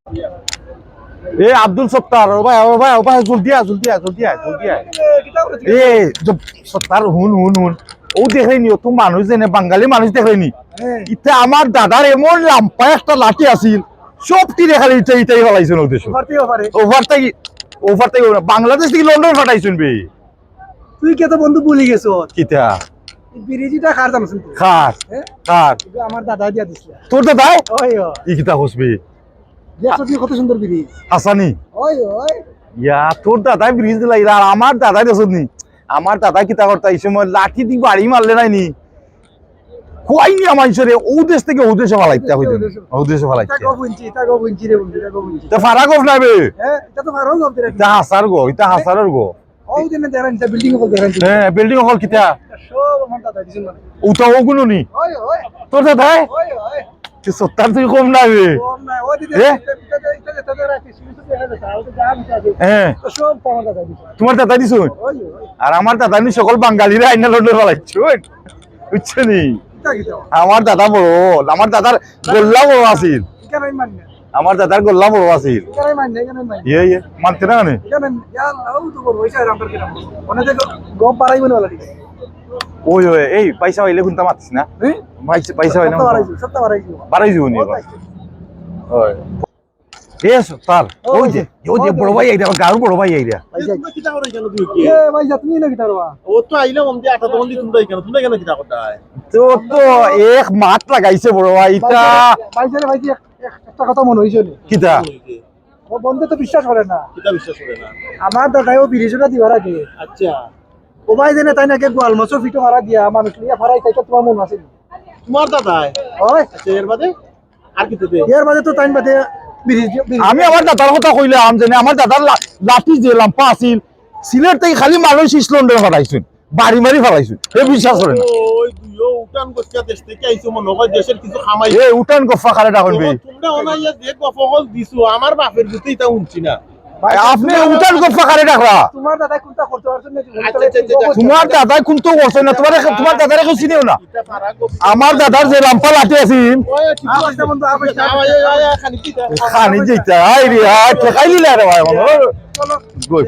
এ আব্দুল সত্তার ও ভাই জলদি আয় এ সত্তার হুন ও দেখাইনি ও তো মানুষ জেনে বাঙালি মানুষ দেখাইনি ইতে আমার দাদার এমন লাম্পা একটা লাঠি আছিল সবটি দেখালে ইটাই ফেলাইছেন ও দেশ ওভার থেকে বাংলাদেশ থেকে লন্ডন ফাটাইছেন বে তুই কে তো বন্ধু ভুলে গেছো কিতা বিরিজিটা খার জানছেন তুই খার আমার দাদা দিয়া দিছিল তোর দাদা ওই ই কিতা হসবি দেখছো তুই কত সুন্দর বিরিজ হাসানি ওই ইয়া তোর দাদাই ব্রিজ দিলাই আর আমার দাদাই দেখছ নি আমার দাদা কিতা করতে এই সময় লাঠি দি বাড়ি মারলে নাইনি কইনি আমার ইসরে ও দেশ থেকে ও দেশে ফালাইতে হইতেন ও দেশে ফালাইতে টাকা বুনছি রে বন্ধু টাকা বুনছি তা ফারাগফ নাইবে হ্যাঁ এটা তো ফারো গব দিরা তা হাসার গো ওই দিন দেরান এটা বিল্ডিং হল দেরান হ্যাঁ বিল্ডিং হল কিতা সব আমার দাদা দিছেন মানে ওটা ওগুলো নি ওই তোর দাদাই ওই তুই সত্তার তুই কম নাইবে কম না ওই দিন এ? এটা তাদের রাখি শুনতে দেখা যাচ্ছে আর যা আছে হ্যাঁ সব আমার দাদা দিছে তোমার দাদা দিছ ওই আর আমার দাদা নি সকল বাঙালিরা আইনা লন্ডন ফালাইছো বুঝছো নি কিটা আমার দাদা বড় আমার দাদার গোল্লা বড় আছিল কেন মাননা আমার দাদার গোল্লা বড় আছিল কেন মাননা কেন মাননা ইয়ে মানতে না মানে কেন ইয়া আউ তো বড় হইছে আর আমরা কেন মানে দেখো গম পারাইবো না লাগি ওই এই পয়সা হইলে কোনটা মাতিস না হ্যাঁ পয়সা হইলে সত্তা বাড়াইছো বাড়াই যাবো নি এবার ওই এস তার ওই যে বড় ভাই আইরা গাঁর বড় ভাই আইরা তোমরা কিটা করে কেন তুই কি এ ভাই যা তুমি না কি তারবা ও তো আইলে মন্দি আটা তো মন্দি তোমরা কেন কিটা করতাই তো এক মাত লাগাইছে বড় ভাই এটা ভাই জানে ভাই একটা কথা মনে হইছে নি কিটা ও বন্ধু তো বিশ্বাস করে না কিটা বিশ্বাস করে না আমার দাদাই ও বিরিজটা দিবার আগে আচ্ছা ও ভাই জানে তাই নাকি গোয়াল মাছও ফিটো মারা দিয়া মানুষ লিয়া ফারাই তাইতে তোমার মন আছে তোমার দাদাই ওই আচ্ছা এর বাদে আর কি দিতে এর মাঝে তো তাইন বাদে বিরিজ আমি আমার দাদার কথা কইলাম যে আমার দাদার লাঠি যে লাম্পা আছিল সিলেট থেকে খালি মানুষ ইস্ট লন্ডন ফাটাইছেন বাড়ি মারি ফালাইছেন এ বিশ্বাস করে না ওই দুইও উঠান গচ্ছা দেশ থেকে আইছো মনে হয় দেশের কিছু খামাই এ উঠান গফা খালে ডাকন বে তোমরা অনাইয়া যে গফল দিছো আমার বাপের গুতে এটা উনছি না আপনি উঠান গফা খালে ডাকরা তোমার দাদা কোনটা করতে পারছেন না তোমার দাদাই কোনটো করছে না তোমার দাদারে কেউ চিনিও না কিটা পারা গো আমার দাদার যে লাম্পা লাঠি আছিল ওই ঠিক আছে বন্ধু আবার আয় খানি কিটা খানি যেটা আই রে ঠেকাই দিলে রে ভাই চলো গুড